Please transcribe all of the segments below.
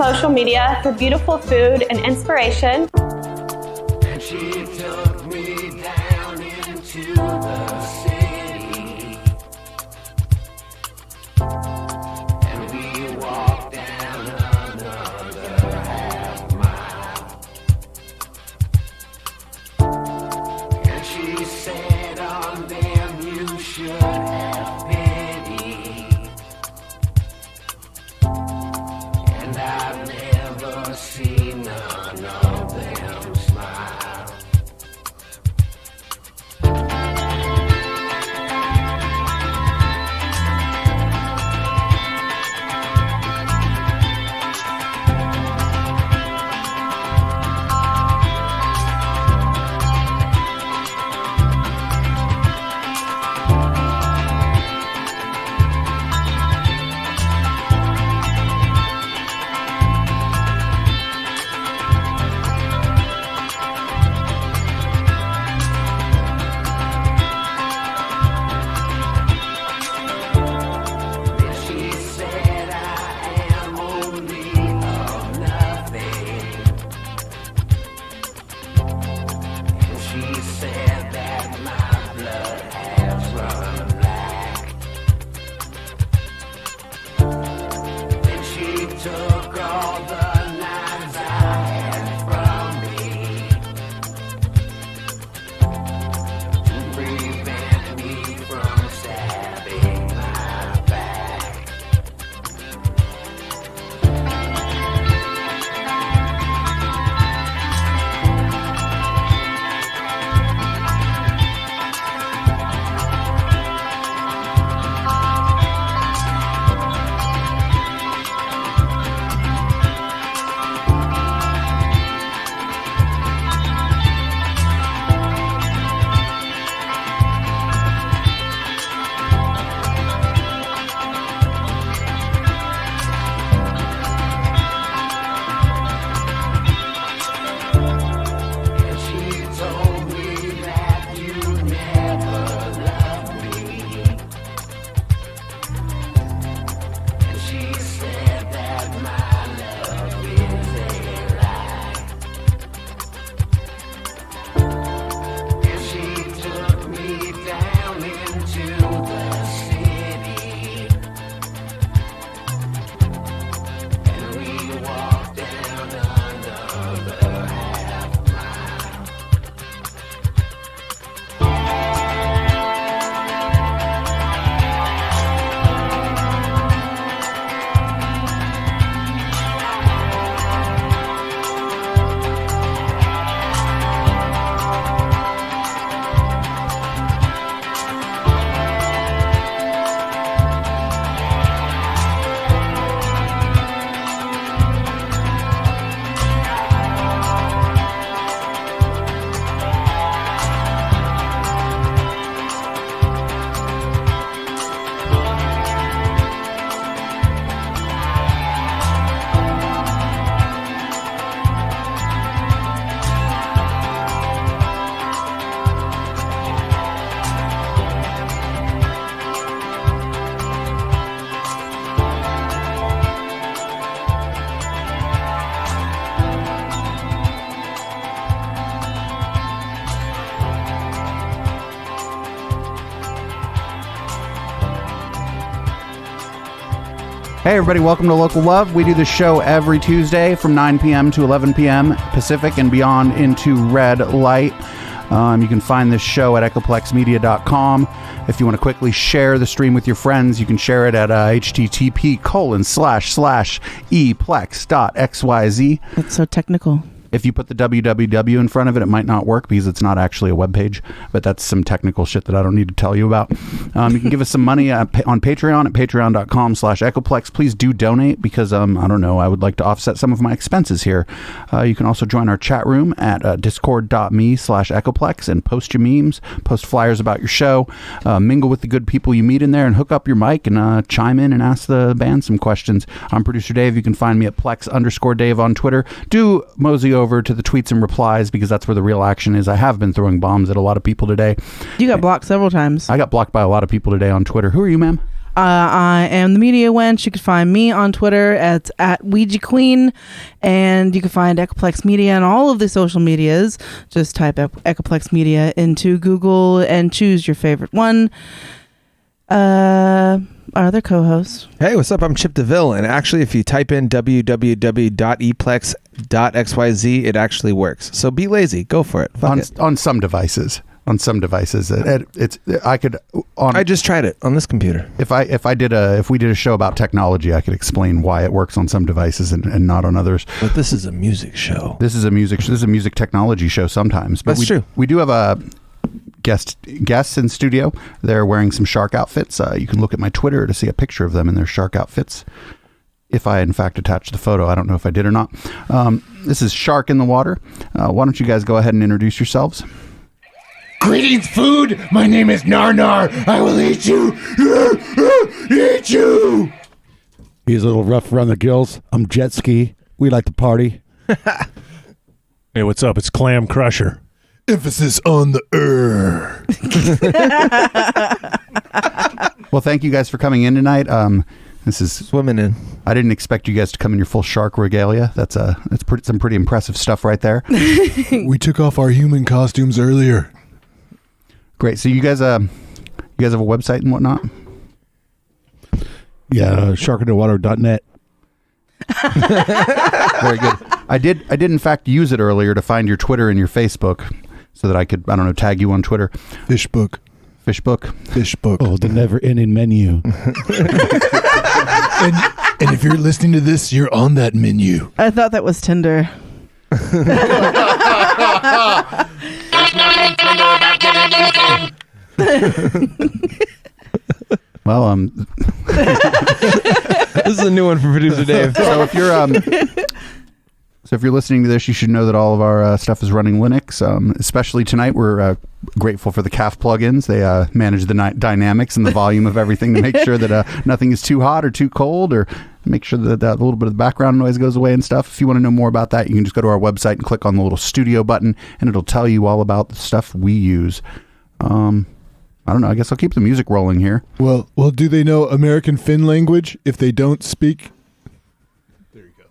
social media for beautiful food and inspiration. And she took me down into the city. And we walked down another half mile. And she said, on them you should have pity. And I've never seen none of them smile. Took all the knives I had from me to prevent me from stabbing my back. Hey everybody, welcome to Local Love. We do the show every Tuesday from 9 p.m. to 11 p.m. Pacific and beyond into red light. You can find this show at echoplexmedia.com. If you want to quickly share the stream with your friends, you can share it at http://eplex.xyz. That's so technical. If you put the www in front of it, it might not work because it's not actually a web page, but that's some technical shit that I don't need to tell you about. You can give us some money on Patreon at patreon.com/echoplex. Please do donate because, I don't know, I would like to offset some of my expenses here. You can also join our chat room at discord.me/echoplex and post your memes, post flyers about your show, mingle with the good people you meet in there, and hook up your mic and chime in and ask the band some questions. I'm producer Dave. You can find me at Plex_Dave on Twitter. Do mosey over to the tweets and replies because that's where the real action is. I have been throwing bombs at a lot of people today. You got blocked several times. I got blocked by a lot of people today on Twitter. Who are you, ma'am? I am the Media Wench. You can find me on Twitter at Ouija Queen, and you can find Echoplex Media on all of the social medias. Just type Echoplex Media into Google and choose your favorite one. Our other co-hosts. Hey, what's up? I'm Chip DeVille, and actually, if you type in www.eplex.xyz, it actually works. So be lazy. Go for it. On some devices. I just tried it on this computer. If we did a show about technology, I could explain why it works on some devices and not on others. But this is a music show. This is a music technology show sometimes. But That's true. We do have a guests in studio. They're wearing some shark outfits. You can look at my Twitter to see a picture of them in their shark outfits. If I, in fact, attached the photo. I don't know if I did or not. This is Shark in the Water. Why don't you guys go ahead and introduce yourselves? Greetings, food. My name is Narnar. I will eat you. Eat you. He's a little rough around the gills. I'm Jet Ski. We like to party. Hey, what's up? It's Clam Crusher. Emphasis on the Well, thank you guys for coming in tonight. This is swimming in. I didn't expect you guys to come in your full shark regalia. That's some pretty impressive stuff right there. We took off our human costumes earlier. Great. So you guys have a website and whatnot? Yeah, sharkinthewater.net. Very good. I did in fact use it earlier to find your Twitter and your Facebook so that I could, tag you on Twitter. Fishbook. Oh, the never-ending menu. And if you're listening to this, you're on that menu. I thought that was Tinder. There's nothing tender about getting anything. Well, This is a new one from producer Dave. So if you're listening to this, you should know that all of our stuff is running Linux. Especially tonight, we're grateful for the CAF plugins. They manage the dynamics and the volume of everything to make sure that nothing is too hot or too cold, or make sure that a little bit of the background noise goes away and stuff. If you want to know more about that, you can just go to our website and click on the little studio button, and it'll tell you all about the stuff we use. I don't know. I guess I'll keep the music rolling here. Well, do they know American Finn language if they don't speak? There you go.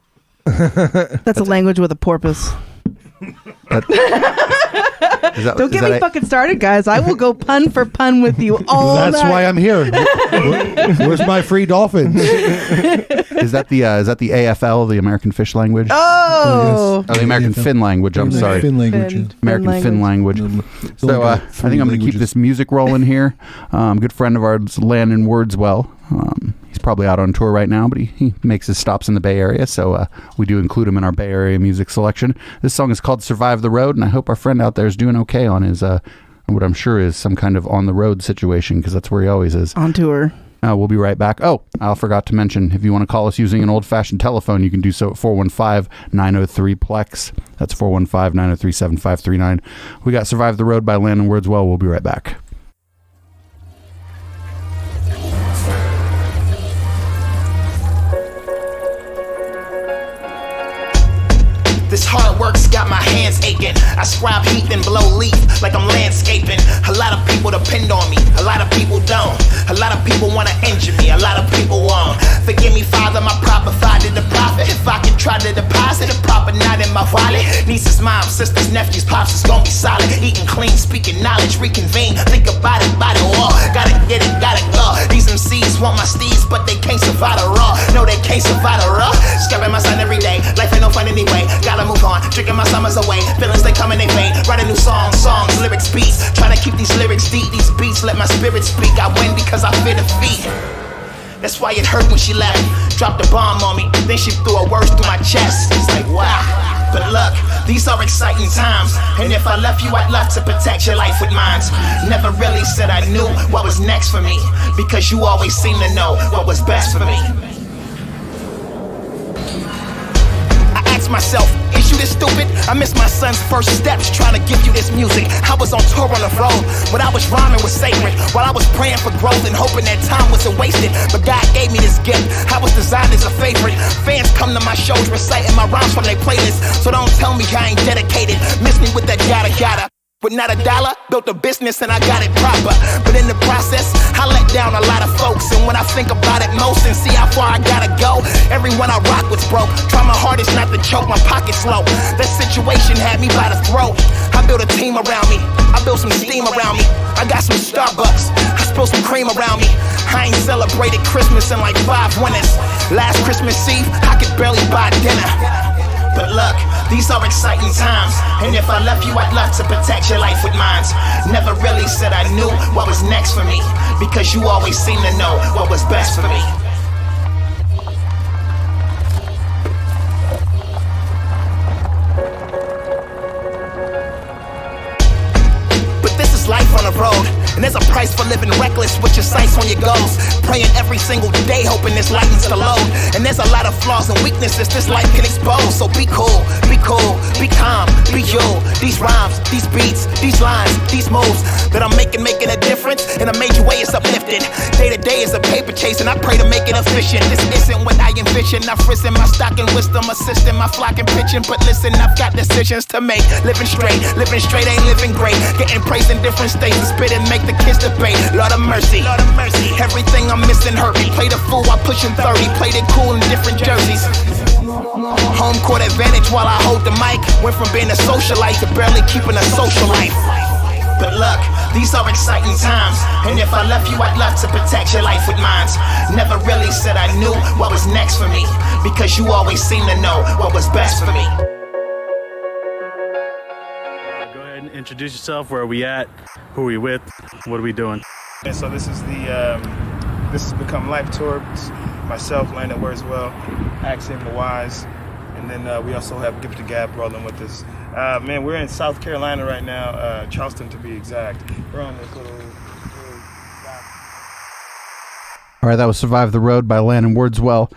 That's a language with a porpoise. Don't get me fucking started, guys. I will go pun for pun with you all That's night. why I'm here. Where's my free dolphins? Is that the AFL, the American fish language? Oh, Oh, the American AFL. Fin language. I'm sorry. Finn language. Finn. American Fin language. So I think I'm going to keep this music rolling here. Good friend of ours, Landon Wordswell. He's probably out on tour right now, but he makes his stops in the Bay Area, so we do include him in our Bay Area music selection. This song is called Survive the Road, and I hope our friend out there is doing okay on his, what I'm sure is some kind of on-the-road situation, because that's where he always is. on tour. We'll be right back. Oh, I forgot to mention, if you want to call us using an old-fashioned telephone, you can do so at 415-903-PLEX. That's 415-903-7539. We got Survive the Road by Landon Wordswell. We'll be right back. This hard work's got my hands aching. I scribe heat and blow leaf like I'm landscaping. A lot of people depend on me, a lot of people don't. A lot of people wanna injure me, a lot of people won't. Forgive me, Father, my proper father, the prophet. If I can try to deposit a proper knot in my wallet. Nieces, moms, sisters, nephews, pops, it's gonna be solid. Eating clean, speaking knowledge, reconvene. Think about it, war. Gotta get it, gotta go. These MCs want my steeds, but they can't survive the raw. No, they can't survive the raw. Scaring my son every day, life ain't no fun anyway. Gotta move on, drinking my summers away. Feelings they come and they fade. Write a new song, songs, lyrics, beats. Trying to keep these lyrics deep, these beats let my spirit speak. I win because I fear defeat. That's why it hurt when she left. Dropped a bomb on me, then she threw a words through my chest. It's like wow. But look, these are exciting times. And if I left you, I'd love to protect your life with mine. Never really said I knew what was next for me, because you always seem to know what was best for me. Myself, is you this stupid? I missed my son's first steps trying to give you this music. I was on tour on the road, but I was rhyming was sacred. While I was praying for growth and hoping that time wasn't wasted. But God gave me this gift, I was designed as a favorite. Fans come to my shows reciting my rhymes from their playlist. So don't tell me I ain't dedicated, miss me with that yada yada. With not a dollar, built a business and I got it proper. But in the process, I let down a lot of folks. And when I think about it most and see how far I gotta go, everyone I rock was broke. Try my hardest not to choke, my pockets low. That situation had me by the throat. I built a team around me, I built some steam around me. I got some Starbucks, I spilled some cream around me. I ain't celebrated Christmas in like 5 winters. Last Christmas Eve, I could barely buy dinner. But look, these are exciting times. And if I left you, I'd love to protect your life with mine. Never really said I knew what was next for me, because you always seem to know what was best for me. But this is life on the road. And there's a price for living reckless with your sights on your goals. Praying every single day, hoping this lightens the load. And there's a lot of flaws and weaknesses this life can expose. So be cool, be calm, be you. These rhymes, these beats, these lines, these moves that I'm making a difference. In a major way, it's uplifting. Day to day is a paper chase, and I pray to make it efficient. This isn't what I envision. I've risen my stock in wisdom, assisting my flock in pitching. But listen, I've got decisions to make. Living straight ain't living great. Getting praise in different states and spit and make the kids debate. Lord of mercy, everything I'm missing hurt me. Played a fool while pushing 30, played it cool in different jerseys. Home court advantage while I hold the mic. Went from being a socialite to barely keeping a social life. But look, these are exciting times. And if I left you, I'd love to protect your life with mine. Never really said I knew what was next for me, because you always seem to know what was best for me. Introduce yourself. Where are we at? Who are we with? What are we doing? And so this is this has become Life Tour. It's myself, Landon Wordswell, Axiom the Wise, and then we also have Gift to Gab rolling with us. Man, we're in South Carolina right now, Charleston to be exact. We're on this little All right, that was Survive the Road by Landon Wordswell.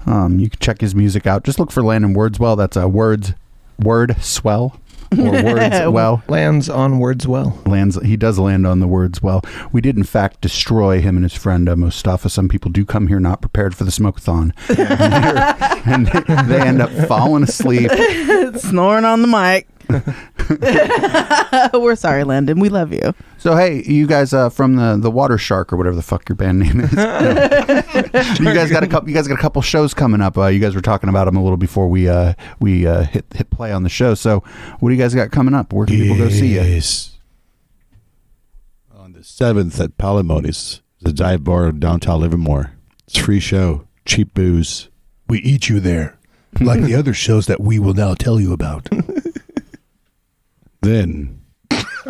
You can check his music out. Just look for Landon Wordswell. That's a Wordswell. Or words well. Lands on words well. He does land on the words well. We did, in fact, destroy him and his friend Mustafa. Some people do come here not prepared for the smoke-a-thon. and they end up falling asleep. Snoring on the mic. We're sorry, Landon. We love you. So, hey, you guys from the Water Shark or whatever the fuck your band name is. You guys got a couple shows coming up. You guys were talking about them a little before we hit play on the show. So, what do you guys got coming up? Where can people go see you? On the 7th at Palimoni's, the dive bar in downtown Livermore. It's a free show, cheap booze. We eat you there, like the other shows that we will now tell you about. Then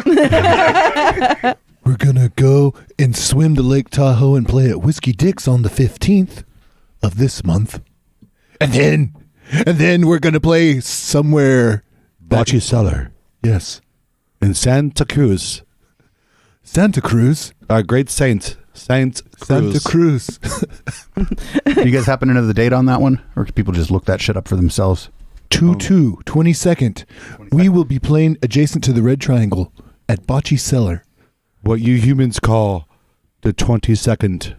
we're gonna go and swim to Lake Tahoe and play at Whiskey Dick's on the 15th of this month, and then we're gonna play somewhere. Bocce Cellar. Yes, in Santa Cruz. Santa Cruz, our great saint, Santa Cruz. Do you guys happen to know the date on that one, or can people just look that shit up for themselves? 22nd. We will be playing adjacent to the Red Triangle at Bocce Cellar. What you humans call the 22nd.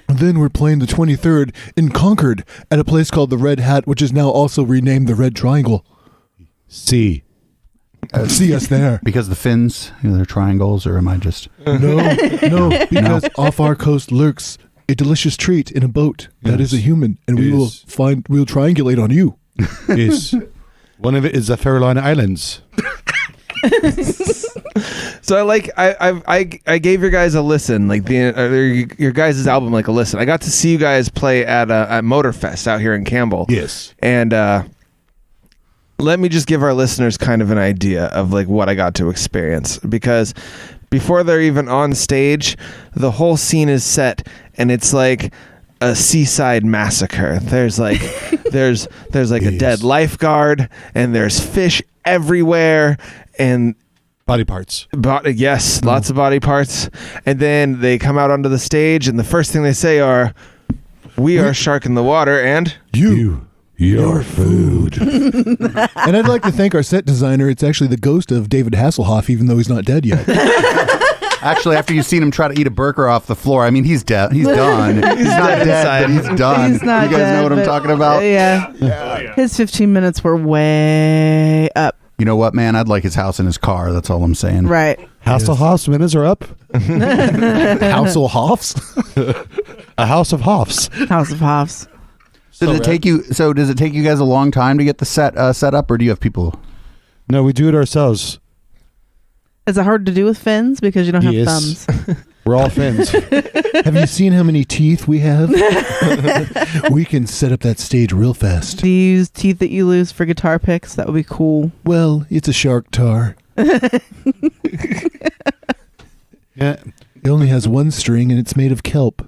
And then we're playing the 23rd in Concord at a place called the Red Hat, which is now also renamed the Red Triangle. See us there. Because the fins, they're triangles, or am I just... No, because off our coast lurks a delicious treat in a boat that is a human, and we'll triangulate on you. Yes. One of it is the Carolina Islands. So I gave your guys a listen, like your guys' album, like a listen. I got to see you guys play at Motorfest out here in Campbell. Yes. And let me just give our listeners kind of an idea of like what I got to experience, because before they're even on stage, the whole scene is set, and it's like a seaside massacre. There's like there's like a dead lifeguard, and there's fish everywhere, and body parts. Lots of body parts. And then they come out onto the stage, and the first thing they say are, "We are Shark in the Water," and your food. And I'd like to thank our set designer. It's actually the ghost of David Hasselhoff, even though he's not dead yet. Actually, after you've seen him try to eat a burger off the floor, I mean, he's dead. He's done. He's not dead, but he's done. He's not you guys dead, know what I'm but- talking about? Yeah. His 15 minutes were way up. You know what, man? I'd like his house and his car. That's all I'm saying. Right. Hasselhoff's minutes are up. Hasselhoffs? A house of Hoffs. House of Hoffs. Does it take you guys a long time to get the set up, or do you have people? No, we do it ourselves. Is it hard to do with fins because you don't have thumbs? We're all Finns. Have you seen how many teeth we have? We can set up that stage real fast. Do you use teeth that you lose for guitar picks? That would be cool. Well, it's a shark tar. Yeah. It only has one string and it's made of kelp.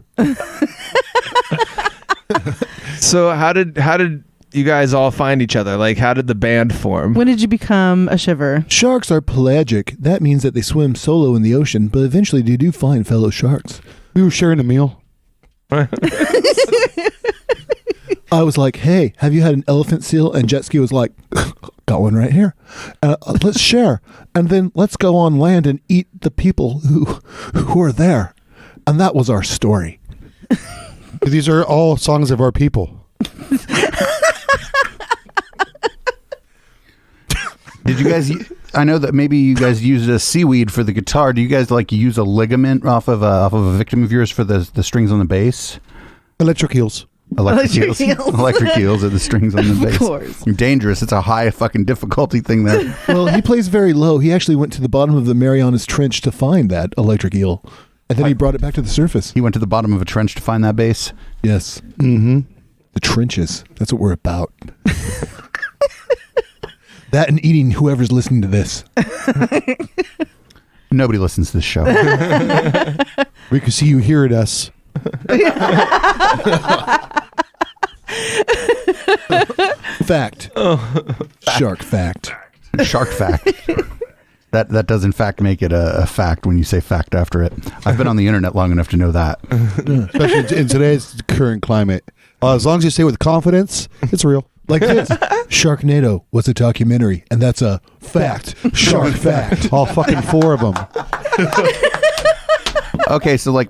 So how did you guys all find each other? Like, how did the band form? When did you become a shiver? Sharks are pelagic. That means that they swim solo in the ocean, but eventually they do find fellow sharks. We were sharing a meal. I was like, hey, have you had an elephant seal? And Jet Ski was like, got one right here. Let's share. And then let's go on land and eat the people who are there. And that was our story. These are all songs of our people. Did you guys? I know that maybe you guys used a seaweed for the guitar. Do you guys like use a ligament off of a victim of yours for the strings on the bass? Electric heels. Electric heels are the strings on the bass. Of course. Dangerous. It's a high fucking difficulty thing there. Well, he plays very low. He actually went to the bottom of the Marianas Trench to find that electric eel. And then he brought it back to the surface. He went to the bottom of a trench to find that bass. Yes. Mm-hmm. The trenches. That's what we're about. That and eating whoever's listening to this. Nobody listens to this show. We can see you here at us. Fact. Shark fact. Shark fact. That does in fact make it a fact when you say fact after it. I've been on the internet long enough to know that. Especially in today's current climate. As long as you say it with confidence, it's real. Like this. Sharknado was a documentary, and that's a fact. Shark fact. All fucking four of them. Okay, so like,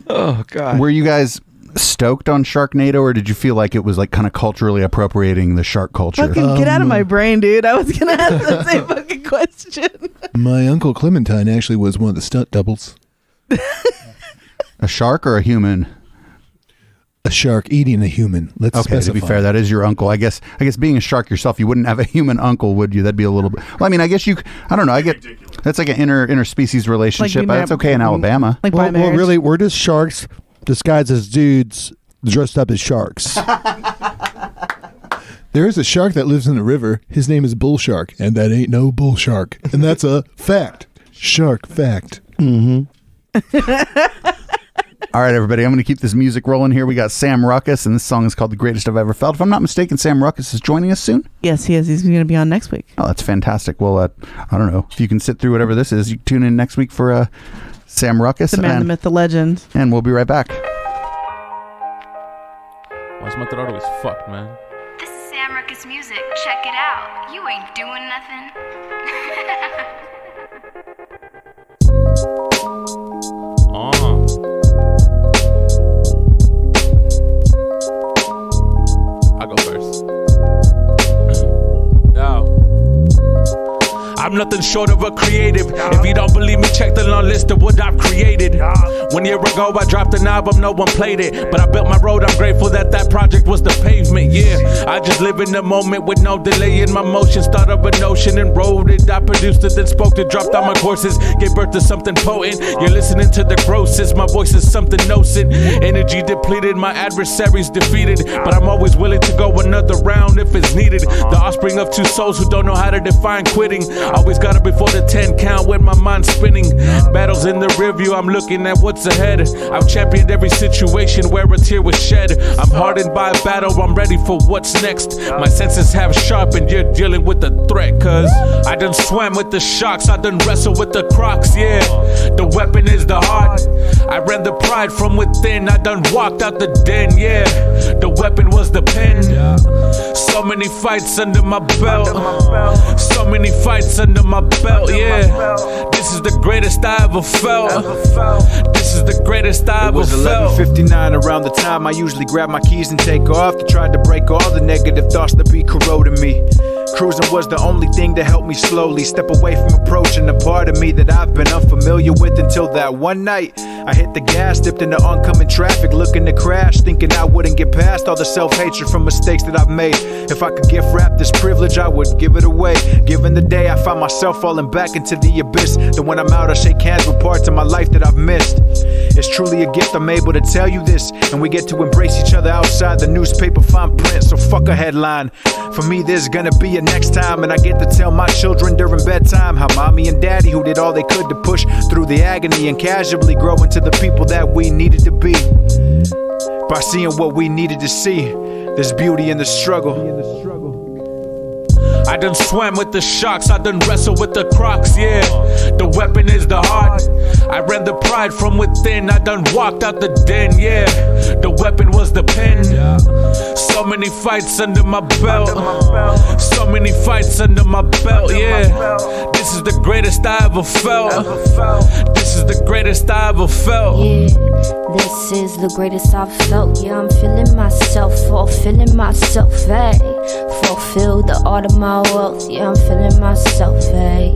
Oh God. were you guys stoked on Sharknado, or did you feel like it was like kind of culturally appropriating the shark culture? Fucking get out of my brain, dude. I was going to ask the same fucking question. My Uncle Clementine actually was one of the stunt doubles. A shark or a human? A shark eating a human. Let's Okay, specify. to be fair, that is your uncle. I guess being a shark yourself, you wouldn't have a human uncle, would you? That'd be a little bit. Well, I mean, I guess you. I don't know. I get that's like an interspecies relationship. Like That's okay in Alabama. Like by Well, marriage. really, we're just sharks disguised as dudes dressed up as sharks. There is a shark that lives in the river. His name is Bull Shark, and that ain't no bull shark. And that's a fact. Shark fact. Mm-hmm. All right, everybody, I'm going to keep this music rolling here. We got Sam Ruckus, and this song is called The Greatest I've Ever Felt. If I'm not mistaken, Sam Ruckus is joining us soon. Yes, he is. He's going to be on next week. Oh, that's fantastic. Well, I don't know. If you can sit through whatever this is, you can tune in next week for Sam Ruckus. The man, the myth, the legend. And we'll be right back. Why is my throat always fucked, man? This is Sam Ruckus Music. Check it out. You ain't doing nothing. I'll go first. Now, I'm nothing short of a creative. If you don't believe me, check the long list of what I've created. 1 year ago, I dropped an album, no one played it. But I built my road, I'm grateful that project was the pavement. Yeah, I just live in the moment with no delay in my motion. Start of a notion and wrote it. I produced it, then spoke it, dropped out my courses. Gave birth to something potent. You're listening to the grossest. My voice is something nocent. Energy depleted, my adversaries defeated. But I'm always willing to go another round if it's needed. The offspring of two souls who don't know how to define quitting. Always got it before the 10 count with my mind spinning. Battles in the rearview, I'm looking at what's ahead. I've championed every situation where a tear was shed. I'm hardened by a battle, I'm ready for what's next. My senses have sharpened, you're dealing with the threat. Cause I done swam with the sharks, I done wrestled with the crocs, yeah. The weapon is the heart. I ran the pride from within, I done walked out the den, yeah. The weapon was the pen. So many fights under my belt. So many fights under my belt, yeah. This is the greatest I ever felt. This is the greatest I ever felt. It was 11:59 around the time I usually grab my keys and take off. To try to break all the negative thoughts that be corroding me. Cruising was the only thing to help me slowly step away from approaching the part of me that I've been unfamiliar with until that one night. I hit the gas, dipped into oncoming traffic, looking to crash, thinking I wouldn't get past all the self-hatred from mistakes that I've made. If I could gift wrap this privilege, I would give it away. Given the day I find myself falling back into the abyss, then when I'm out, I shake hands with parts of my life that I've missed. It's truly a gift I'm able to tell you this, and we get to embrace each other outside the newspaper fine print, so fuck a headline. For me, there's gonna be a next time, and I get to tell my children during bedtime how mommy and daddy, who did all they could to push through the agony and casually grow into the people that we needed to be. By seeing what we needed to see, there's beauty in the struggle. I done swam with the sharks, I done wrestled with the crocs, yeah. The weapon is the heart. I ran the pride from within, I done walked out the den, yeah. The weapon was the pen. So many fights under my belt. So many fights under my belt, yeah. This is the greatest I ever felt. This is the greatest I ever felt. Yeah, this is the greatest I've felt. Yeah, I'm feeling myself, fulfilling myself, hey. Fulfill the art of my wealth. Yeah, I'm feeling myself, hey.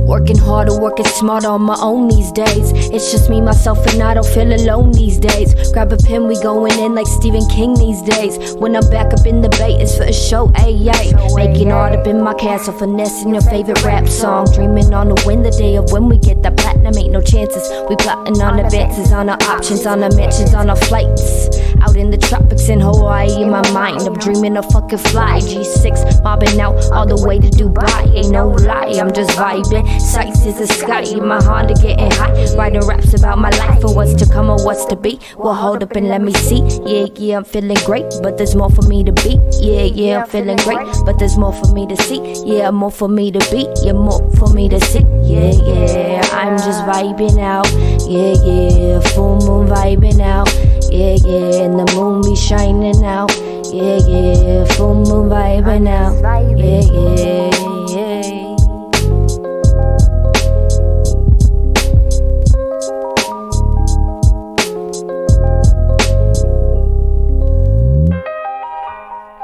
Working harder, working smarter on my own these days. It's just me, myself, and I don't feel alone these days. Grab a pen, we going in like Stephen King these days. When I'm back up in the bay, it's for a show, ayy. Making art up in my castle, finessing your favorite rap song. Dreaming on the win the day of when we get the platinum, ain't no chances. We plotting on advances, on our options, on our mentions, on our flights. Out in the tropics in Hawaii, in my mind, I'm dreaming of fucking fly. G6, mobbing out all the way to Dubai. Ain't no lie, I'm just vibing. Sights is the sky, in my Honda getting high. Writing raps about my life and what's to come or what's to be. Well, hold up and let me see. Yeah, I'm feeling great, but there's more for me to be. Yeah, I'm feeling great, but there's more for me to see. Yeah, more for me to be. Yeah, more for me to see. Yeah, I'm just vibing out. Yeah, full moon vibing out. Yeah, and the moon be shining out. Yeah, full moon vibing out. Yeah.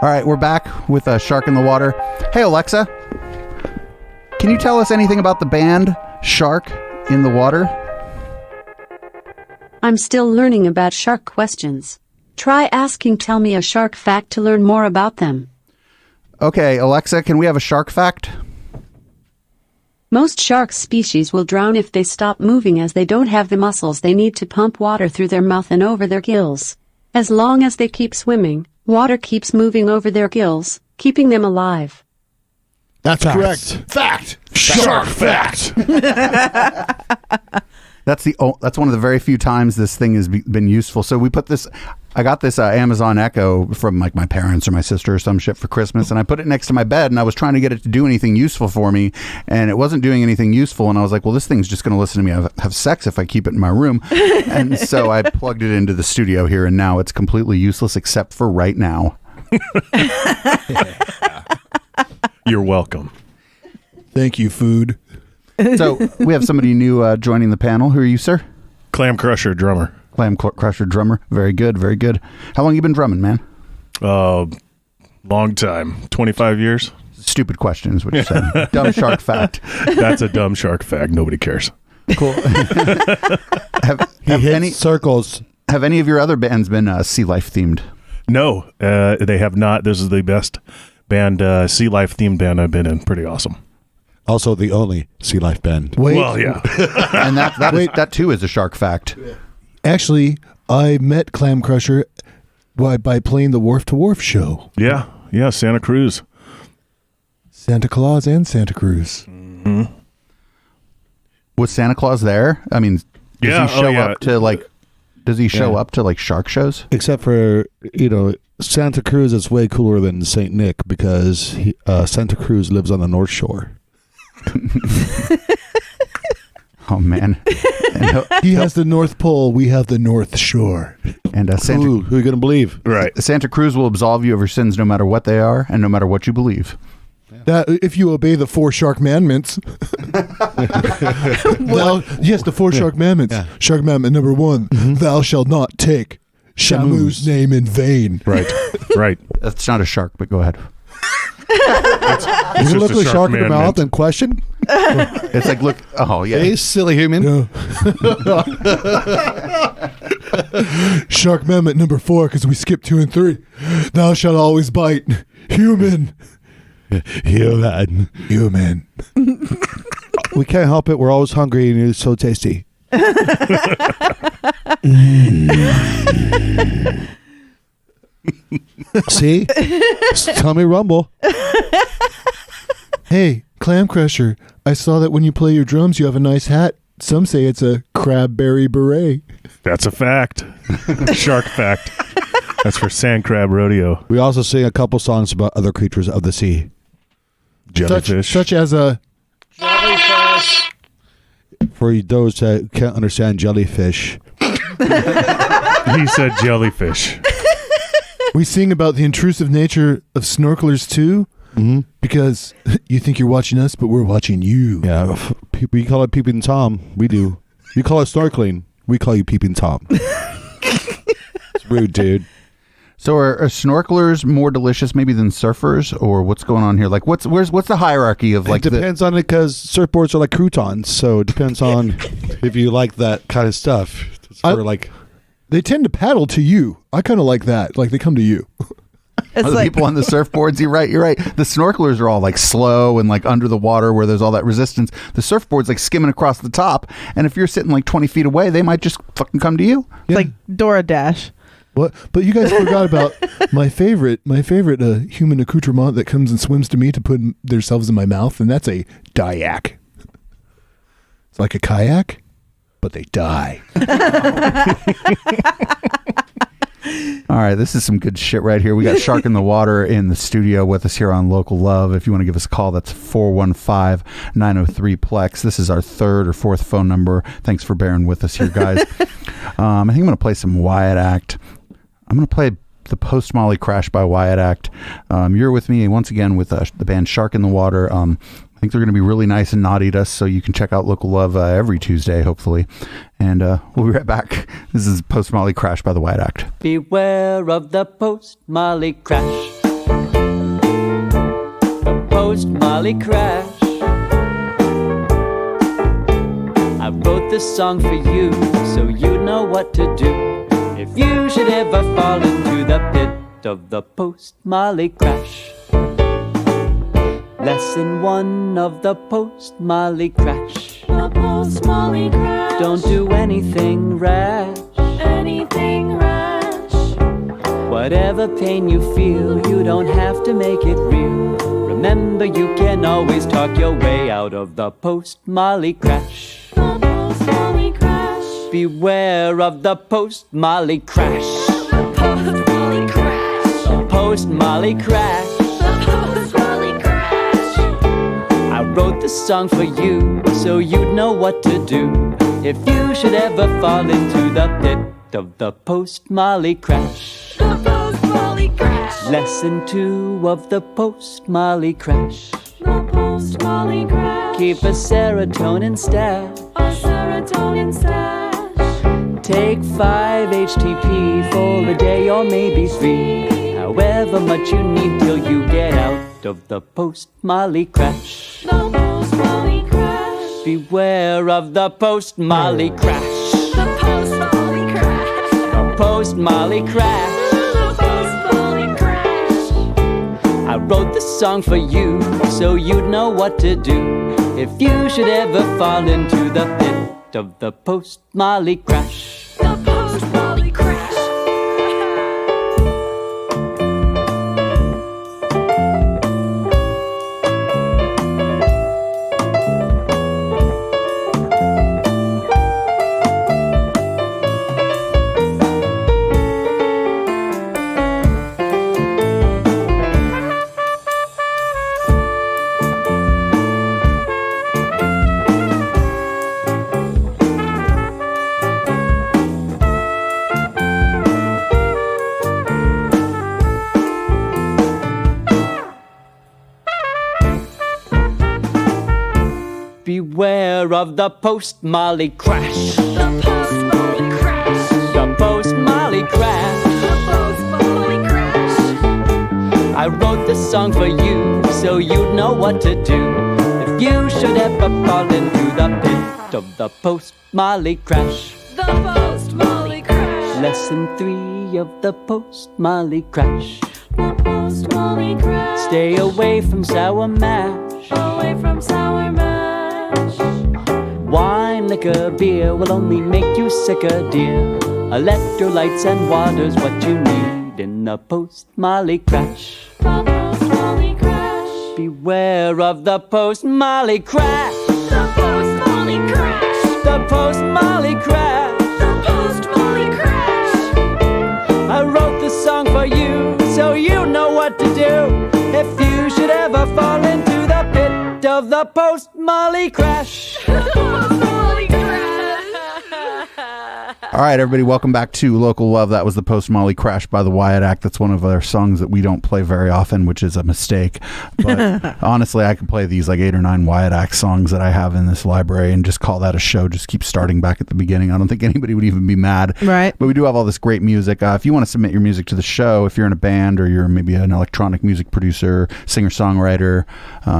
All right, we're back with Shark in the Water. Hey, Alexa, can you tell us anything about the band Shark in the Water? I'm still learning about shark questions. Try asking Tell Me a Shark Fact to learn more about them. Okay, Alexa, can we have a shark fact? Most shark species will drown if they stop moving, as they don't have the muscles they need to pump water through their mouth and over their gills. As long as they keep swimming, water keeps moving over their gills, keeping them alive. That's correct. Fact. Shark fact. That's one of the very few times this thing has been useful. So we put this. I got this Amazon Echo from like my parents or my sister or some shit for Christmas, and I put it next to my bed, and I was trying to get it to do anything useful for me, and it wasn't doing anything useful. And I was like, well, this thing's just going to listen to me have sex if I keep it in my room. And so I plugged it into the studio here, and now it's completely useless except for right now. You're welcome. Thank you, food. So we have somebody new joining the panel. Who are you, sir? Clam Crusher drummer. Clam Crusher drummer. Very good, very good. How long you been drumming, man? Long time. 25 years. Stupid question is what you're saying. Dumb shark fact. That's a dumb shark fact. Nobody cares. Cool. have any circles? Have any of your other bands been sea life themed? No, they have not. This is the best band, sea life themed band I've been in. Pretty awesome. Also, the only sea life band. Wait. Well, yeah. And that too is a shark fact. Actually, I met Clam Crusher by playing the Wharf to Wharf show. Yeah, Santa Cruz. Santa Claus and Santa Cruz. Mm-hmm. Was Santa Claus there? I mean, does he show up to like? Does he show up to like shark shows? Except for, Santa Cruz is way cooler than St. Nick because Santa Cruz lives on the North Shore. Oh man, he has the North Pole. We have the North Shore. And Santa, who are you going to believe? Right. Santa Cruz will absolve you of your sins no matter what they are and no matter what you believe. That if you obey the 4 shark commandments. Yes, the 4 shark commandments. Yeah. Shark commandment number 1: Thou shalt not take Shamu's name in vain. Right. Right. That's not a shark, but go ahead. You can look at a shark in the mouth and question. It's like, look, oh yeah, Hey, silly human. No. Shark commandment number 4, because we skipped 2 and 3. Thou shalt always bite human. Human. Human. We can't help it. We're always hungry and it's so tasty. See? Tummy rumble. Hey, Clam Crusher, I saw that when you play your drums, you have a nice hat. Some say it's a crabberry beret. That's a fact. Shark fact. That's for Sand Crab Rodeo. We also sing a couple songs about other creatures of the sea. Jellyfish. Such as a... Jellyfish. For those that can't understand jellyfish. He said jellyfish. We sing about the intrusive nature of snorkelers too, because you think you're watching us, but we're watching you. Yeah, we call it peeping Tom. We do. You call it snorkeling. We call you peeping Tom. It's rude, dude. So are snorkelers more delicious maybe than surfers, or what's going on here? Like, what's the hierarchy of like? It depends on it, because surfboards are like croutons, so it depends on if you like that kind of stuff. They tend to paddle to you. I kind of like that. Like they come to you. It's the people on the surfboards. You're right. The snorkelers are all like slow and like under the water where there's all that resistance. The surfboard's like skimming across the top, and if you're sitting like 20 feet away, they might just fucking come to you. It's like Dora Dash. What? But you guys forgot about my favorite human accoutrement that comes and swims to me to put themselves in my mouth, and that's a dayak. It's like a kayak, but they die. All right, this is some good shit right here. We got Shark in the Water in the studio with us here on Local Love. If you want to give us a call, that's 415-903-PLEX. This is our 3rd or 4th phone number. Thanks for bearing with us here, guys. I think I'm going to play some Wyatt Act. I'm going to play the Post Molly Crash by Wyatt Act. You're with me once again with the band Shark in the Water. I think they're going to be really nice and naughty to us, so you can check out Local Love every Tuesday, hopefully. And we'll be right back. This is Post Molly Crash by the Wyatt Act. Beware of the Post Molly Crash. The Post Molly Crash. I wrote this song for you, so you know what to do if you should ever fall into the pit of the Post Molly Crash. Lesson 1 of the Post Molly Crash. The Post Molly Crash. Don't do anything rash. Anything rash. Whatever pain you feel, you don't have to make it real. Remember, you can always talk your way out of the Post Molly Crash. The Post Molly Crash. Beware of the Post Molly Crash. The Post Molly Crash. The Post Molly Crash. The Post Molly Crash. I wrote this song for you, so you'd know what to do if you should ever fall into the pit of the Post Molly Crash. The Post Molly Crash. Lesson 2 of the Post Molly Crash. The Post Molly Crash. Keep a serotonin stash. A serotonin stash. Take 5 HTP for a day or maybe 3. However much you need till you get out of the Post Molly Crash. The Post Molly Crash. Beware of the Post Molly Crash. The Post Molly Crash. The Post Molly Crash. The Post Molly Crash. I wrote this song for you, so you'd know what to do if you should ever fall into the pit of the Post Molly Crash. The Post Molly Crash. Beware of the post-Molly crash. The post-Molly crash. The post-Molly crash. The post-Molly crash. I wrote this song for you, so you'd know what to do if you should ever fall into the pit of the post-Molly crash. The post-Molly crash. Lesson 3 of the post-Molly crash. The post-Molly crash. Stay away from sour mash. Away from sour mash. Wine, liquor, beer will only make you sicker, dear. Electrolytes and water's what you need in the post-Molly crash. The post-Molly crash. Beware of the post-Molly crash. The post-Molly crash. The post-Molly crash. The post-Molly crash. I wrote this song for you, so you know what to do if you should ever fall into the pit of the post-Molly crash. The post-Molly crash. All right, everybody, welcome back to Local Love. That was the Post-Molly Crash by the Wyatt Act. That's one of our songs that we don't play very often, which is a mistake. But honestly, I could play these like 8 or 9 Wyatt Act songs that I have in this library and just call that a show. Just keep starting back at the beginning. I don't think anybody would even be mad. Right. But we do have all this great music. If you want to submit your music to the show, if you're in a band or you're maybe an electronic music producer, singer-songwriter,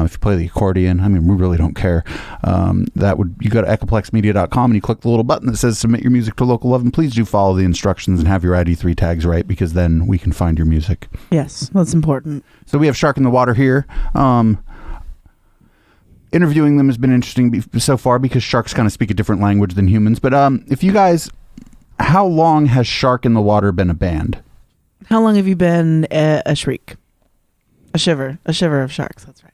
if you play the accordion, I mean, we really don't care. You go to echoplexmedia.com and you click the little button that says submit your music to Local Love, and please do follow the instructions and have your ID3 tags right, because then we can find your music. Yes, that's important. So we have Shark in the Water here. Interviewing them has been interesting so far because sharks kind of speak a different language than humans. But if you guys, how long has Shark in the Water been a band? How long have you been a shriek? A shiver of sharks, that's right.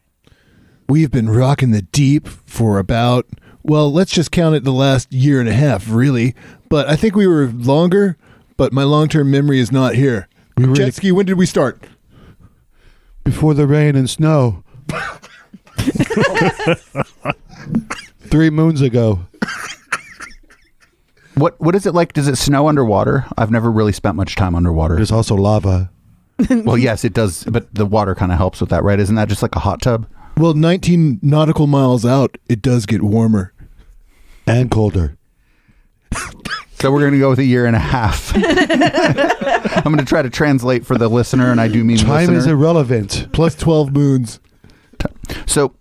We've been rocking the deep for about, well, let's just count it the last year and a half, really. But I think we were longer, but my long-term memory is not here. Jet ski, when did we start? Before the rain and snow. 3 moons ago. What is it like? Does it snow underwater? I've never really spent much time underwater. There's also lava. Well, yes, it does, but the water kind of helps with that, right? Isn't that just like a hot tub? Well, 19 nautical miles out, it does get warmer. And colder. So we're going to go with a year and a half. I'm going to try to translate for the listener, and I do mean time listener. is irrelevant. Plus 12 moons. So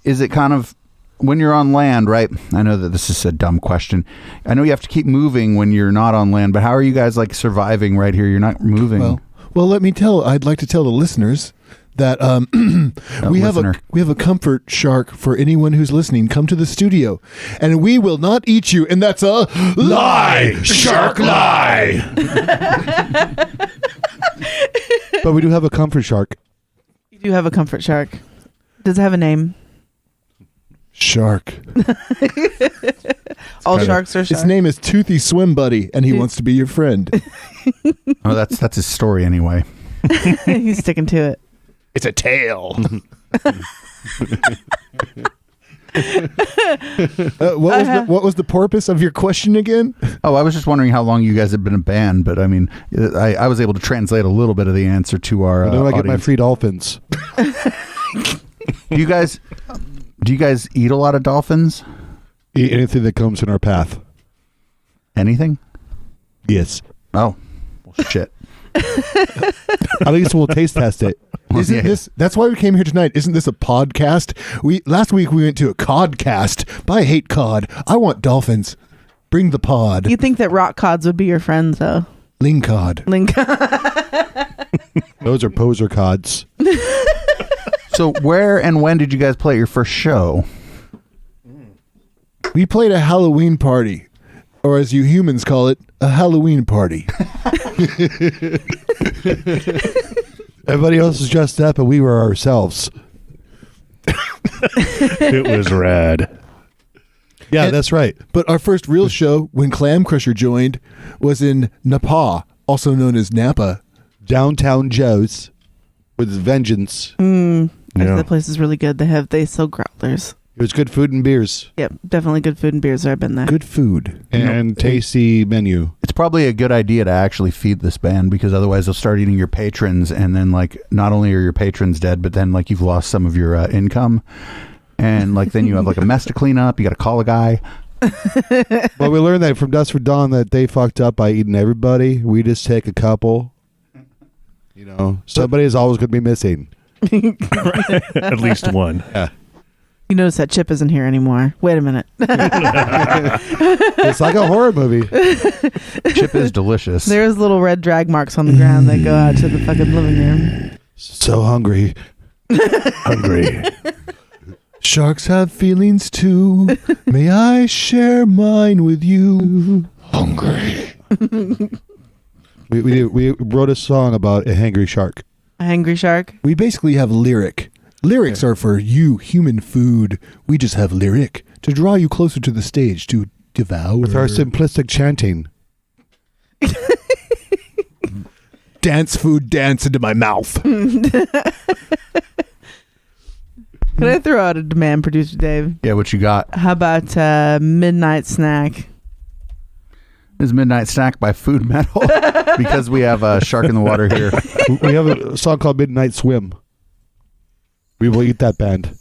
is it kind of, when you're on land, right? I know that this is a dumb question. I know you have to keep moving when you're not on land, but how are you guys like surviving right here? You're not moving. Well, I'd like to tell the listeners that we have a comfort shark for anyone who's listening. Come to the studio, and we will not eat you. And that's a lie, shark lie. But we do have a comfort shark. You do have a comfort shark. Does it have a name? Shark. All sharks are sharks. His name is Toothy Swim Buddy, and he wants to be your friend. Oh, that's his story anyway. He's sticking to it. It's a tail. What was the purpose of your question again? Oh, I was just wondering how long you guys have been a band, but I mean, I was able to translate a little bit of the answer to our I get my audience. free dolphins. Do you guys eat a lot of dolphins? Eat anything that comes in our path. Anything? Yes. Oh, well, shit. At least we'll taste test it. Isn't this? That's why we came here tonight. Isn't this a podcast? Last week we went to a codcast, but I hate cod. I want dolphins. Bring the pod. You think that rock cods would be your friends, though? Ling cod. Those are poser cods. So where and when did you guys play your first show? We played a Halloween party, or as you humans call it, a Halloween party. Everybody else was dressed up, and we were ourselves. It was rad. Yeah, that's right. But our first real show, when Clam Crusher joined, was in Napa, also known as Napa. Downtown Joe's with vengeance. That place is really good. They sell growlers. It was good food and beers. Yep, definitely good food and beers. I've been there. Good food. And tasty menu. It's probably a good idea to actually feed this band, because otherwise they'll start eating your patrons, and then like not only are your patrons dead, but then like you've lost some of your income. and like then you have like a mess to clean up. You got to call a guy. Well, we learned that from Dust for Dawn that they fucked up by eating everybody. We just take a couple. You know, somebody is always going to be missing. At least one. Yeah. You notice that Chip isn't here anymore. Wait a minute. It's like a horror movie. Chip is delicious. There's little red drag marks on the ground that go out to the fucking living room. So hungry. Hungry. Sharks have feelings too. May I share mine with you? Hungry. We wrote a song about a hangry shark. A hangry shark? We basically have lyric. Lyrics are for you, human food. We just have lyric to draw you closer to the stage to devour. With our simplistic chanting. Dance food, dance into my mouth. Can I throw out a demand, Producer Dave? Yeah, what you got? How about Midnight Snack? This is Midnight Snack by Food Metal because we have a shark in the water here. We have a song called Midnight Swim. We will eat that band.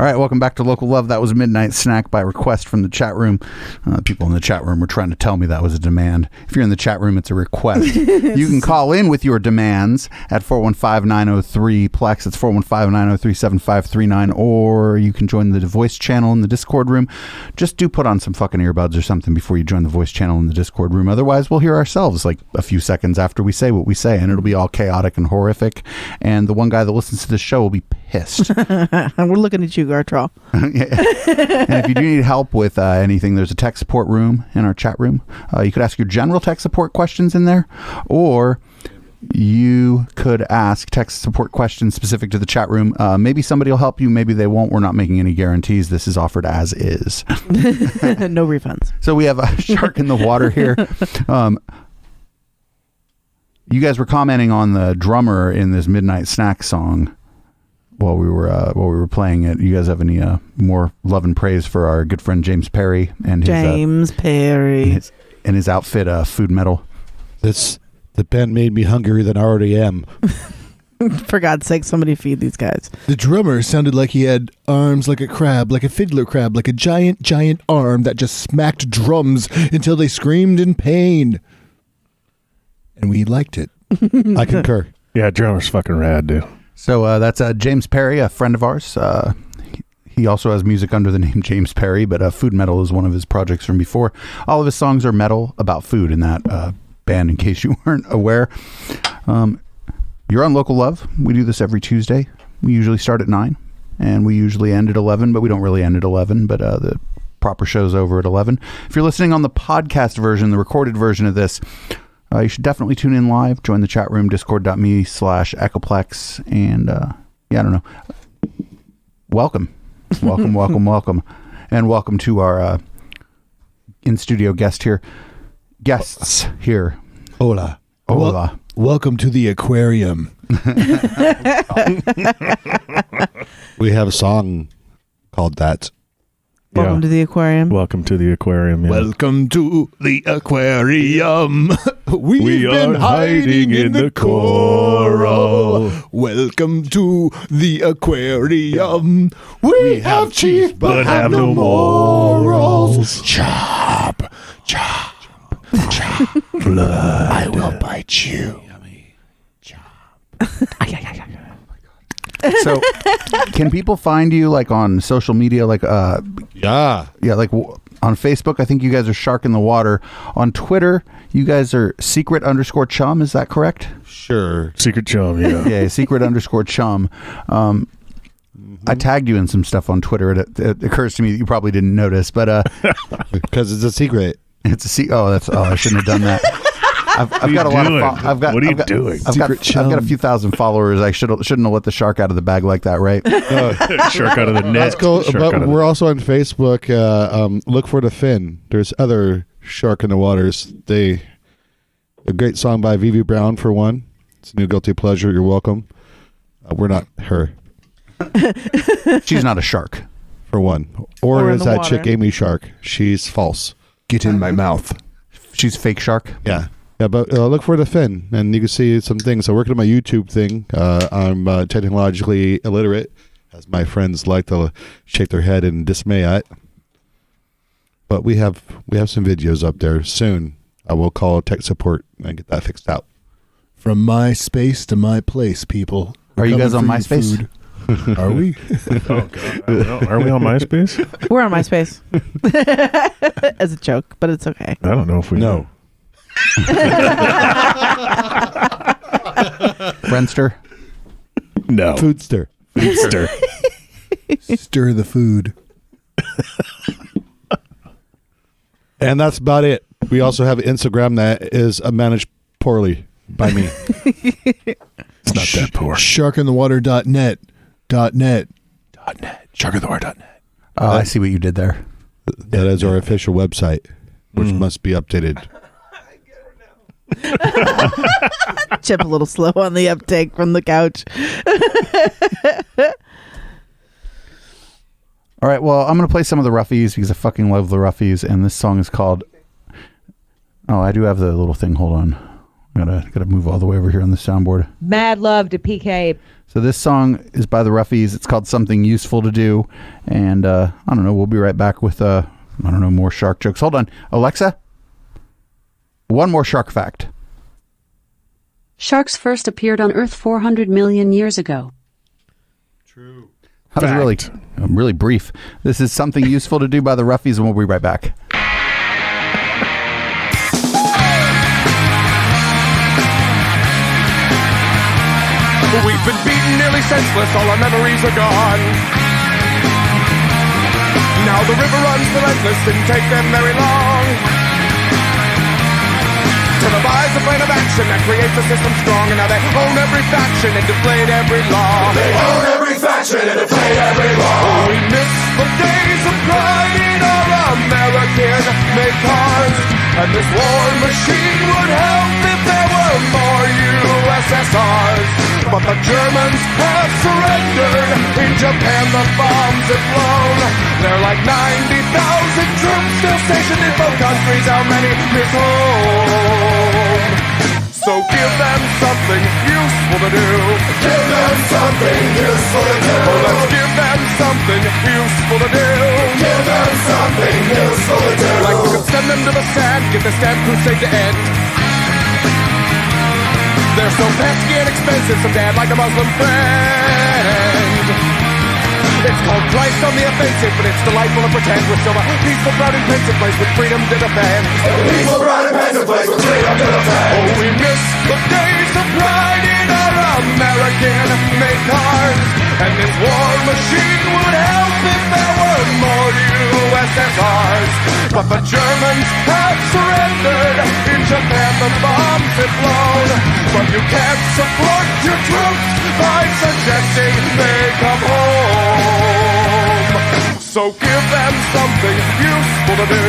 All right, welcome back to Local Love. That was Midnight Snack by request from the chat room. People in the chat room were trying to tell me that was a demand. If you're in the chat room, it's a request. You can call in with your demands at 415-903-PLEX. It's 415-903-7539. Or you can join the voice channel in the Discord room. Just do put on some fucking earbuds or something before you join the voice channel in the Discord room. Otherwise, we'll hear ourselves like a few seconds after we say what we say, and it'll be all chaotic and horrific. And the one guy that listens to this show will be pissed. We're looking at you, Gartrell. And if you do need help with anything, there's a tech support room in our chat room. You could ask your general tech support questions in there, or you could ask tech support questions specific to the chat room. Maybe somebody will help you, maybe they won't. We're not making any guarantees. This is offered as is. No refunds. So we have a shark in the water here. You guys were commenting on the drummer in this Midnight Snack song while we were playing it. You guys have any more love and praise for our good friend James Perry and his and his outfit, Food Metal? The band made me hungrier than I already am. For God's sake, somebody feed these guys. The drummer sounded like he had arms like a crab, like a fiddler crab, like a giant arm that just smacked drums until they screamed in pain. And we liked it. I concur. Yeah, drummer's fucking rad, dude. So that's James Perry, a friend of ours. He also has music under the name James Perry, but Food Metal is one of his projects from before. All of his songs are metal about food in that band, in case you weren't aware. You're on Local Love. We do this every Tuesday. We usually start at 9, and we usually end at 11, but we don't really end at 11, but the proper show's over at 11. If you're listening on the podcast version, the recorded version of this, you should definitely tune in live. Join the chat room, discord.me/Echoplex. And I don't know. Welcome. Welcome. And welcome to our in-studio guests here. Hola. Welcome to the aquarium. We have a song called that. Welcome to the aquarium. Welcome to the aquarium. Yeah. Welcome to the aquarium. We've been hiding in the coral. Welcome to the aquarium. We have teeth but have no morals. Chop. Blood. I will bite you. So, can people find you like on social media? Like, like on Facebook, I think you guys are Shark in the Water. On Twitter, you guys are secret_chum. Is that correct? Sure. Secret chum, yeah. Yeah, secret_chum. I tagged you in some stuff on Twitter. It occurs to me that you probably didn't notice, but because it's a secret. It's a secret. I shouldn't have done that. I've got a lot of. What are you doing? I've got a few thousand followers. I shouldn't have let the shark out of the bag like that, right? Shark out of the net. That's cool. But we're also on Facebook. Look for the Fin. There's other Shark in the Waters. A great song by Vivi Brown for one. It's a new guilty pleasure. You're welcome. We're not her. She's not a shark for one. Or is that chick Amy Shark? She's false. Get in my mouth. She's fake shark. Yeah. Yeah, but look for the Fin, and you can see some things. I'm working on my YouTube thing. I'm technologically illiterate, as my friends like to shake their head in dismay at. But we have some videos up there soon. I will call tech support and get that fixed out. From my space to my place, people. Are you guys on MySpace? Are we? Oh, God. Are we on MySpace? We're on MySpace. As a joke, but it's okay. I don't know if we know. Friendster? No. Foodster. Stir the food. And that's about it. We also have Instagram that is managed poorly by me. It's not that poor. Sharkinthewater.net. Sharkinthewater.net. Oh, I see what you did there. That is our official website, which must be updated. Chip a little slow on the uptake from the couch. All right, well, I'm going to play some of the Ruffies because I fucking love the Ruffies, and this song is called... Oh, I do have the little thing. Hold on. Gotta move all the way over here on the soundboard. Mad love to PK. So this song is by the Ruffies. It's called Something Useful to Do. And I don't know, we'll be right back with, more shark jokes. Hold on. Alexa, one more shark fact. Sharks first appeared on Earth 400 million years ago. True. That was really brief. This is Something Useful to Do by the Ruffies, and we'll be right back. We've been beaten nearly senseless, all our memories are gone. Now the river runs relentless, didn't take them very long to devise a plan of action that creates a system strong. And now they own every faction and deflate every law. They own every faction and deflate every law. Oh, we miss the days of pride in our American-made cars. And this war machine would help if there were more USSRs. But the Germans have surrendered. In Japan the bombs have flown. There are like 90,000 troops still stationed in both countries. How many miss home? So give them something useful to do. Give them something useful to do. Oh, let's give them something useful to do. Give them something useful to do. Like we could send them to the stand, get the stand crusade to end. They're so pesky and expensive, some dad like a Muslim friend. It's called Christ on the offensive, but it's delightful to pretend we're still a peaceful, proud, and pensive place with freedom to defend. A peaceful, proud, and pensive place with freedom to defend. Oh, we miss the days of pride in our American-made cars. And this war machine would help if there were more USSRs. But the Germans have surrendered. In Japan the bombs have blown. But you can't support your troops by suggesting they come home. So give them something useful to do.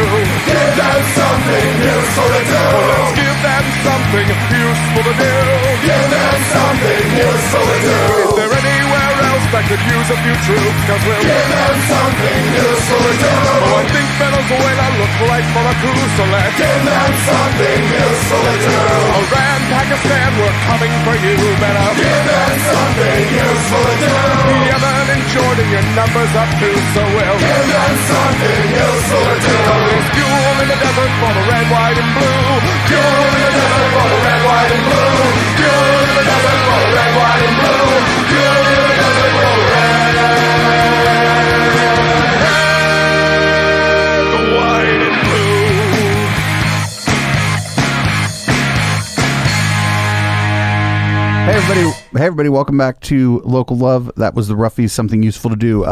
Give them something useful to do. Oh, let's give them something useful to do. Give them something useful to do. If they're anywhere else that could use a few troops, cause we'll give them something useful to do. Oh, I think Venezuela looks like for a coup, so let's give them something useful to do. Iran, Pakistan, we're coming for you, better give them something useful to do. Yemen and Jordan, your number's up too, so we'll give them something useful to do. There's fuel in the desert for the red, white, and blue. Fuel in the desert for the red, white, and blue. Fuel in the desert for the red, white, and blue. Fuel in the desert for the red, white, and blue. Hey everybody, welcome back to Local Love. That was the Ruffies, Something Useful to Do.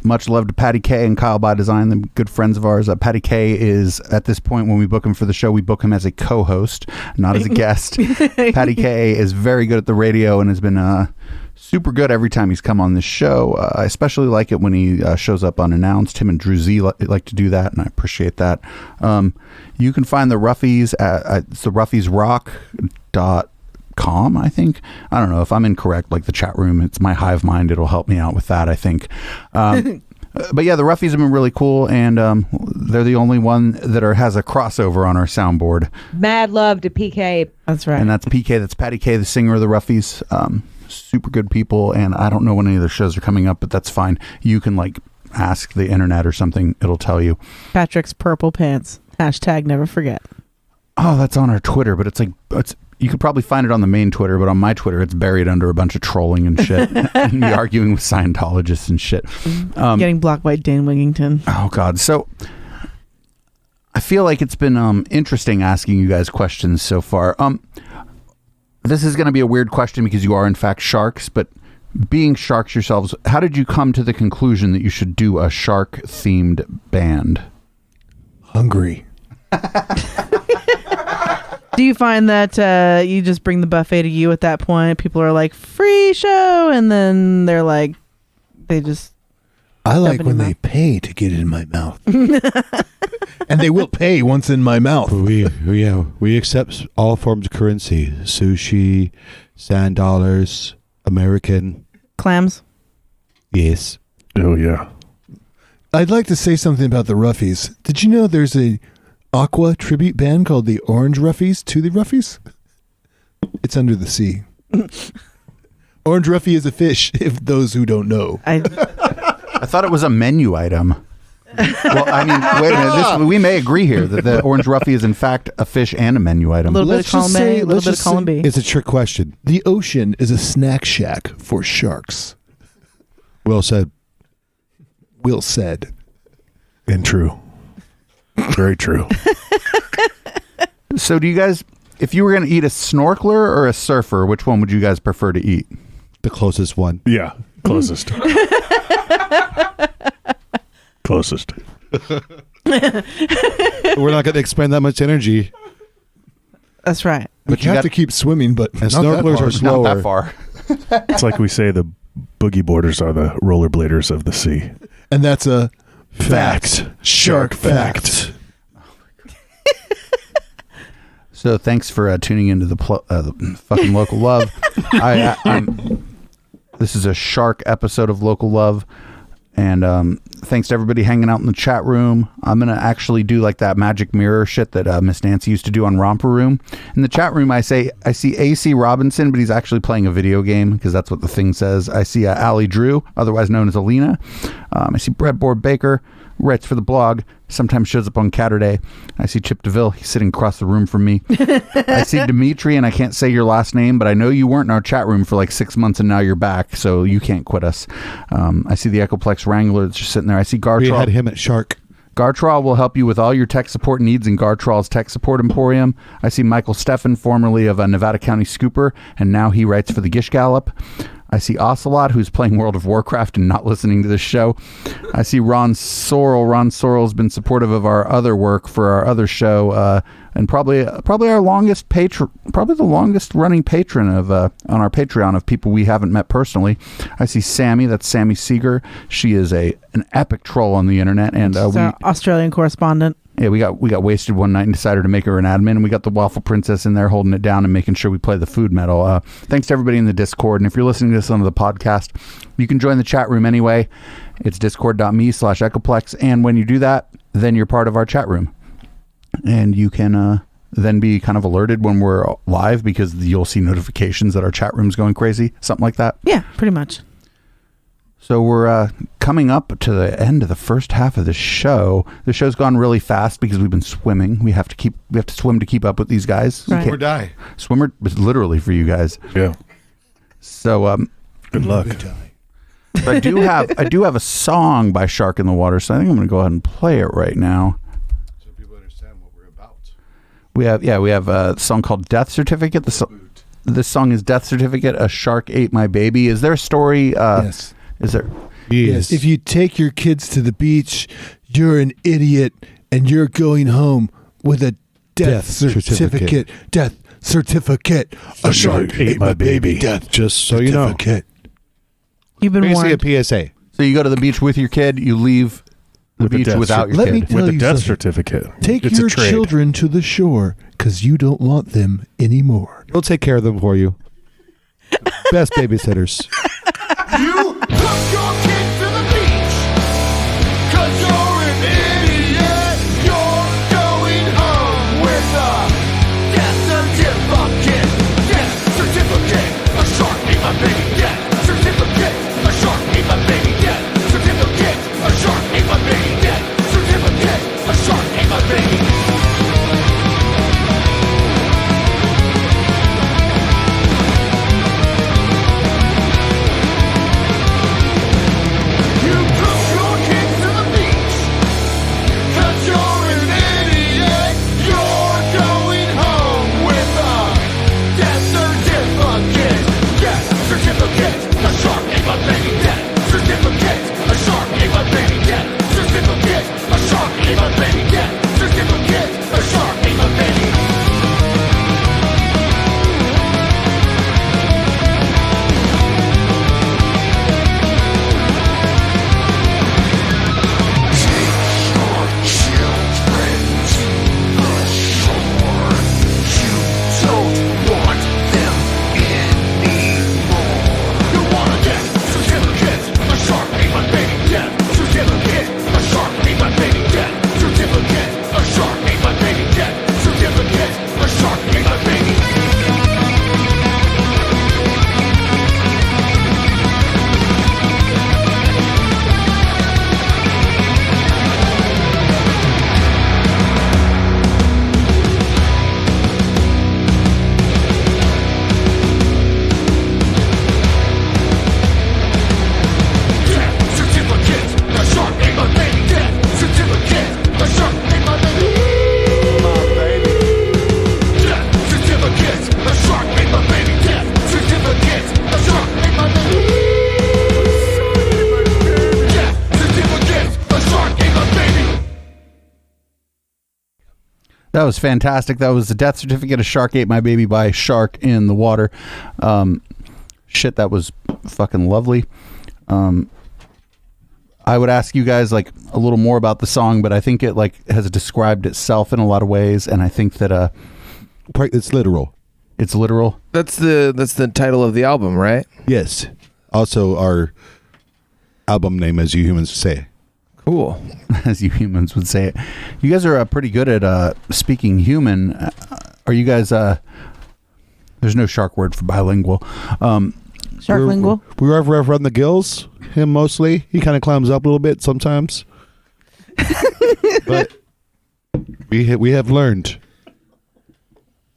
Much love to Patty K and Kyle by Design, them good friends of ours. Patty K is, at this point, when we book him for the show, we book him as a co-host, not as a guest. Patty K is very good at the radio and has been super good every time he's come on this show. I especially like it when he shows up unannounced. Him and Drew Z like to do that, and I appreciate that. You can find the Ruffies at it's the ruffiesrock.com, I think. I don't know if I'm incorrect, like the chat room, it's my hive mind, it'll help me out with that, I think. But yeah, the Ruffies have been really cool, and they're the only one that has a crossover on our soundboard. Mad love to PK. That's right. And that's PK, that's Patty K, the singer of the Ruffies. Super good people, and I don't know when any of their shows are coming up, but that's fine. You can like ask the internet or something, it'll tell you. Patrick's Purple Pants. # never forget. Oh, that's on our Twitter, but it's you could probably find it on the main Twitter, but on my Twitter, it's buried under a bunch of trolling and shit, and me arguing with Scientologists and shit. Getting blocked by Dane Wigington. Oh, God. So I feel like it's been interesting asking you guys questions so far. This is going to be a weird question because you are, in fact, sharks, but being sharks yourselves, how did you come to the conclusion that you should do a shark-themed band? Hungry. Do you find that you just bring the buffet to you at that point? People are like, free show, and then they're like, they just... I like when they pay to get it in my mouth. And they will pay once in my mouth. We accept all forms of currency. Sushi, sand dollars, American. Clams? Yes. Oh, yeah. I'd like to say something about the Ruffies. Did you know there's a Aqua tribute band called the Orange Ruffies to the Ruffies? It's under the sea. Orange Ruffy is a fish, if those who don't know. I thought it was a menu item. Well, I mean, wait a minute. We may agree here that the Orange Ruffy is in fact a fish and a menu item. A little bit of column A, a little bit of column B. It's a trick question. The ocean is a snack shack for sharks. Well said. Will said. And true. Very true. So do you guys, if you were going to eat a snorkeler or a surfer, which one would you guys prefer to eat? The closest one. Yeah, closest. Closest. We're not going to expend that much energy. That's right. But you have to keep swimming, but and snorkelers are slower. Not that far. It's like we say the boogie boarders are the rollerbladers of the sea. And that's a fact. Shark fact. So thanks for tuning into the fucking Local Love. This is a shark episode of Local Love. And thanks to everybody hanging out in the chat room. I'm going to actually do like that magic mirror shit that Miss Nancy used to do on Romper Room. In the chat room, I see AC Robinson, but he's actually playing a video game because that's what the thing says. I see Allie Drew, otherwise known as Alina. I see Breadboard Baker, writes for the blog, sometimes shows up on Catterday. I see Chip DeVille, he's sitting across the room from me. I see Dimitri, and I can't say your last name, but I know you weren't in our chat room for like 6 months and now you're back, so you can't quit us. I see the Echoplex Wrangler that's just sitting there. I see Gartrall. We had him at Shark. Gartrall will help you with all your tech support needs in Gartrall's Tech Support Emporium. I see Michael Steffen, formerly of a Nevada County Scooper, and now he writes for the Gish Gallop. I see Ocelot, who's playing World of Warcraft and not listening to this show. I see Ron Sorrell. Ron Sorrell's been supportive of our other work for our other show, and probably our longest patron, probably the longest running patron of on our Patreon of people we haven't met personally. I see Sammy. That's Sammy Seeger. She is an epic troll on the internet, and She's our Australian correspondent. Yeah, we got wasted one night and decided to make her an admin, and we got the Waffle Princess in there holding it down and making sure we play the food metal. Thanks to everybody in the Discord, and if you're listening to this on the podcast, you can join the chat room anyway. It's discord.me/Echoplex, and when you do that, then you're part of our chat room. And you can then be kind of alerted when we're live because you'll see notifications that our chat room's going crazy, something like that. Yeah, pretty much. So we're coming up to the end of the first half of the show. The show's gone really fast because we've been swimming. We have to swim to keep up with these guys. Right. Or die. Swimmer is literally for you guys. Yeah. So good luck. So I do have a song by Shark in the Water. So I think I'm going to go ahead and play it right now. So people understand what we're about. We have a song called Death Certificate. This song is Death Certificate. A Shark Ate My Baby. Is there a story? Yes. Is there? Yes. If you take your kids to the beach, you're an idiot, and you're going home with a death certificate. Death certificate. A shark ate my baby. Death. Just so you know. You've been warned. Basically a PSA. So you go to the beach with your kid, you leave the beach without your Let kid. me tell With a you death something. certificate. Take It's your a trade. children to the shore because you don't want them anymore. We'll take care of them for you. Best babysitters. You took your kid to the beach, 'cause you're an idiot. You're going home with a death certificate. Death certificate. A shark ate my baby. Death certificate. A shark ate my baby. Death certificate. A shark ate my baby. Death certificate. A shark ate my baby. That was fantastic. That was the death certificate of Shark Ate My Baby by Shark in the Water. Shit, that was fucking lovely. I would ask you guys like a little more about the song, but I think it like has described itself in a lot of ways, and I think that it's literal. It's literal. That's the title of the album, right? Yes. Also, our album name, as you humans say. Cool. As you humans would say it. You guys are pretty good at speaking human. Are you guys? There's no shark word for bilingual. Sharklingual. We run the gills. Him mostly. He kind of climbs up a little bit sometimes. But we have learned.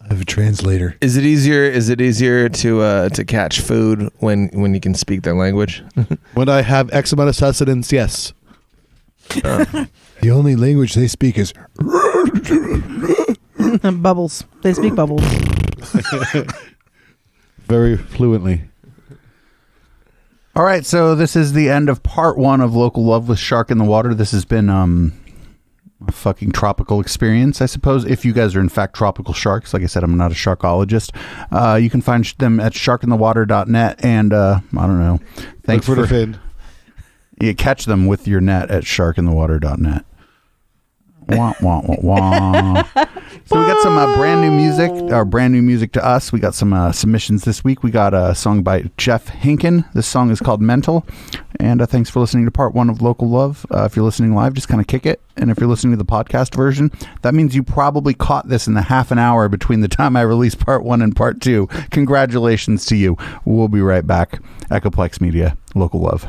I have a translator. Is it easier to catch food when you can speak their language? When I have X amount of sustenance, yes. The only language they speak is Bubbles. They speak bubbles. Very fluently. All right, so this is the end of part 1 of Local Love with Shark in the Water. This has been a fucking tropical experience, I suppose, if you guys are in fact tropical sharks. Like I said, I'm not a sharkologist. You can find them at sharkinthewater.net, and I don't know. Thanks for the fin. You catch them with your net at sharkinthewater.net. Wah, wah, wah, wah. So we got some brand new music to us. We got some submissions this week. We got a song by Jeff Hinken. This song is called Mental. And thanks for listening to part 1 of Local Love. If you're listening live, just kind of kick it. And if you're listening to the podcast version, that means you probably caught this in the half an hour between the time I released part 1 and part 2. Congratulations to you. We'll be right back. Echoplex Media, Local Love.